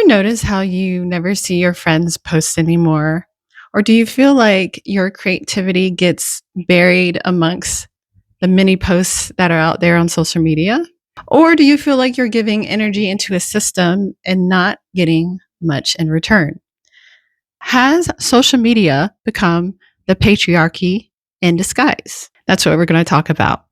notice how you never see your friends post anymore? Or do you feel like your creativity gets buried amongst the many posts that are out there on social media? Or do you feel like you're giving energy into a system and not getting much in return? Has social media become the patriarchy in disguise? That's what we're going to talk about.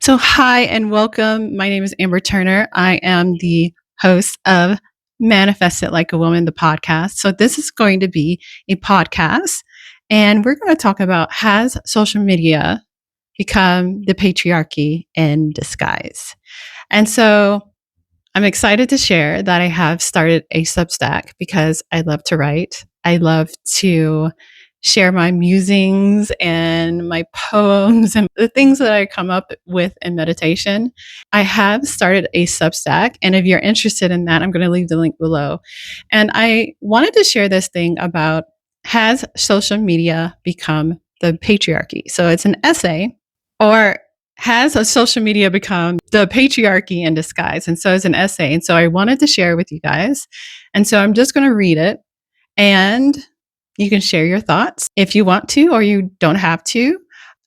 So, hi and welcome. My name is Amber Turner. I am the host of Manifest It Like a Woman, the podcast. So, this is going to be a podcast, and we're going to talk about has social media become the patriarchy in disguise? And so, I'm excited to share that I have started a Substack because I love to write. I love to share my musings and my poems and the things that I come up with in meditation. I have started a Substack, and if you're interested in that, I'm going to leave the link below. And I wanted to share this thing about has social media become the patriarchy? So it's an essay, or has a social media become the patriarchy in disguise? And so it's an essay. And so I wanted to share with you guys. And so I'm just going to read it, and you can share your thoughts if you want to, or you don't have to.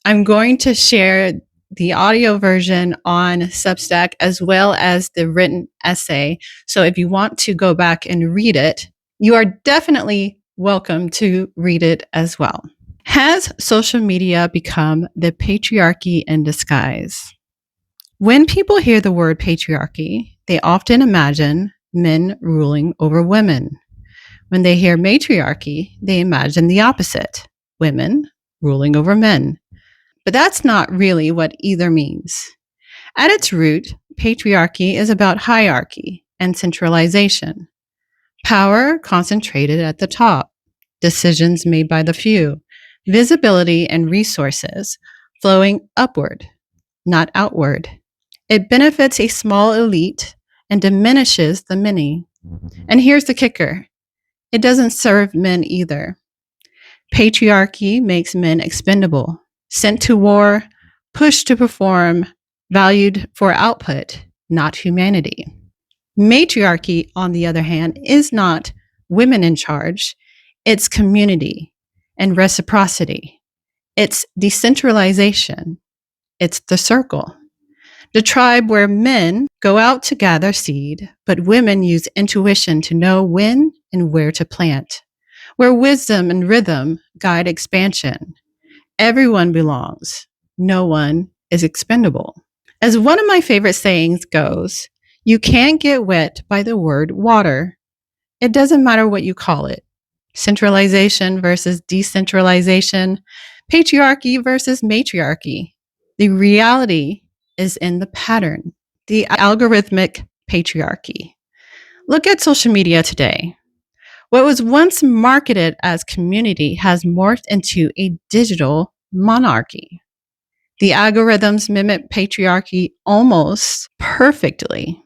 I'm going to share the audio version on Substack as well as the written essay. So if you want to go back and read it, you are definitely welcome to read it as well. Has social media become the patriarchy in disguise? When people hear the word patriarchy, they often imagine men ruling over women. When they hear matriarchy, they imagine the opposite, women ruling over men. But that's not really what either means. At its root, patriarchy is about hierarchy and centralization. Power concentrated at the top, decisions made by the few, visibility and resources flowing upward, not outward. It benefits a small elite and diminishes the many. And here's the kicker. It doesn't serve men either. Patriarchy makes men expendable, sent to war, pushed to perform, valued for output, not humanity. Matriarchy, on the other hand, is not women in charge. It's community and reciprocity. It's decentralization. It's the circle. The tribe where men go out to gather seed, but women use intuition to know when and where to plant, where wisdom and rhythm guide expansion. Everyone belongs. No one is expendable. As one of my favorite sayings goes, you can't get wet by the word water. It doesn't matter what you call it. Centralization versus decentralization, patriarchy versus matriarchy. The reality is in the pattern, the algorithmic patriarchy. Look at social media today. What was once marketed as community has morphed into a digital monarchy. The algorithms mimic patriarchy almost perfectly.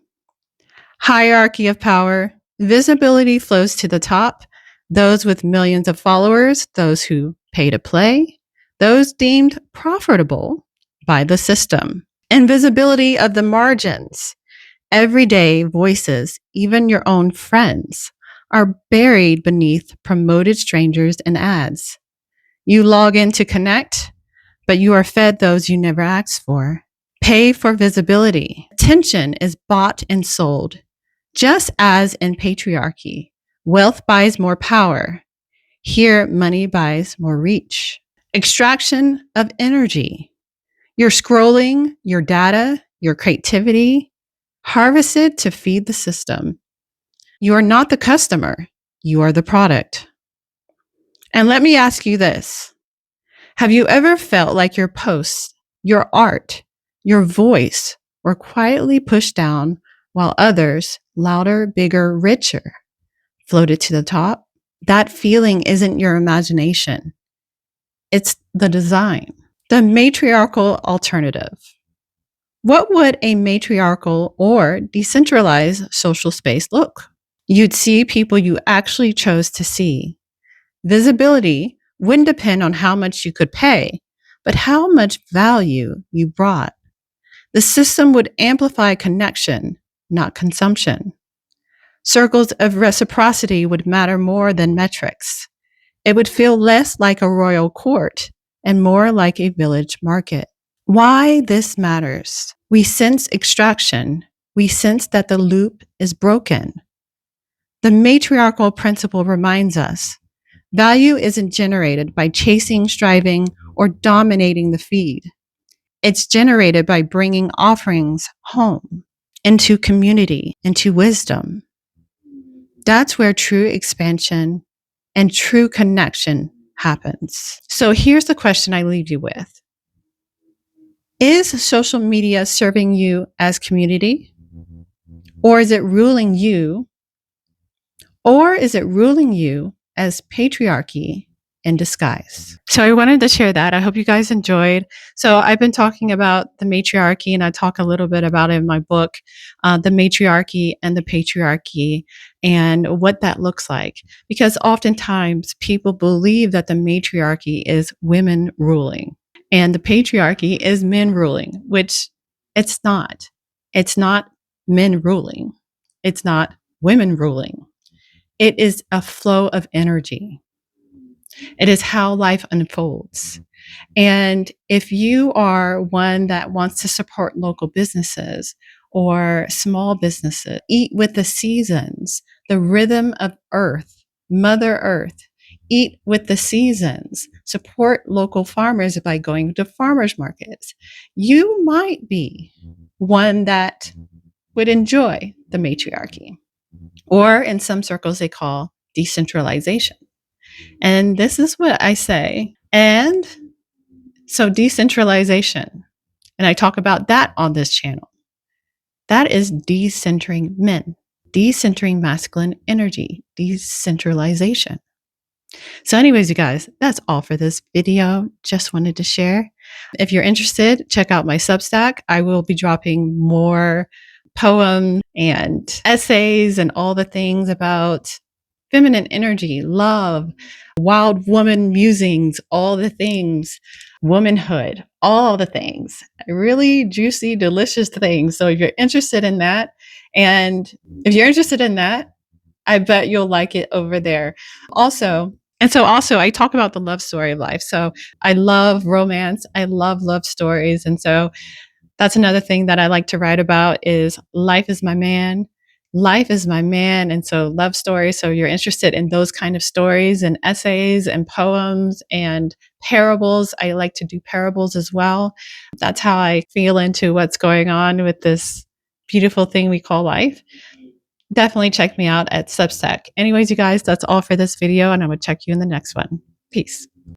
Hierarchy of power, visibility flows to the top, those with millions of followers, those who pay to play, those deemed profitable by the system. Invisibility of the margins. Everyday voices, even your own friends, are buried beneath promoted strangers and ads. You log in to connect, but you are fed those you never asked for. Pay for visibility. Attention is bought and sold. Just as in patriarchy, wealth buys more power. Here, money buys more reach. Extraction of energy. You're scrolling your data, your creativity, harvested to feed the system. You are not the customer. You are the product. And let me ask you this. Have you ever felt like your posts, your art, your voice were quietly pushed down while others, louder, bigger, richer, floated to the top? That feeling isn't your imagination. It's the design. The matriarchal alternative. What would a matriarchal or decentralized social space look? You'd see people you actually chose to see. Visibility wouldn't depend on how much you could pay, but how much value you brought. The system would amplify connection, not consumption. Circles of reciprocity would matter more than metrics. It would feel less like a royal court and more like a village market. Why this matters? We sense extraction. We sense that the loop is broken. The matriarchal principle reminds us value isn't generated by chasing, striving, or dominating the feed. It's generated by bringing offerings home into community, into wisdom. That's where true expansion and true connection happens. So here's the question I leave you with. Is social media serving you as community? Or is it ruling you? Or is it ruling you as patriarchy in disguise? So I wanted to share that. I hope you guys enjoyed. So I've been talking about the matriarchy, and I talk a little bit about it in my book, The Matriarchy and the Patriarchy, and what that looks like. Because oftentimes people believe that the matriarchy is women ruling and the patriarchy is men ruling, which it's not. It's not men ruling. It's not women ruling. It is a flow of energy. It is how life unfolds. And if you are one that wants to support local businesses or small businesses, eat with the seasons, the rhythm of Earth, Mother Earth, eat with the seasons, support local farmers by going to farmers markets, you might be one that would enjoy the matriarchy, or in some circles they call decentralization. And this is what I say. And so decentralization, and I talk about that on this channel, that is decentering men, decentering masculine energy, decentralization. So anyways, you guys, that's all for this video. Just wanted to share. If you're interested, check out my Substack. I will be dropping more poems and essays and all the things about feminine energy, love, wild woman musings, all the things, womanhood, all the things, really juicy, delicious things. So if you're interested in that, and if you're interested in that, I bet you'll like it over there. Also, I talk about the love story of life. So I love romance. I love love stories. And so that's another thing that I like to write about is life is my man. Life is my man. And so love stories. So you're interested in those kind of stories and essays and poems and parables. I like to do parables as well. That's how I feel into what's going on with this beautiful thing we call life. Definitely check me out at Substack. Anyways, you guys, that's all for this video, and I will check you in the next one. Peace.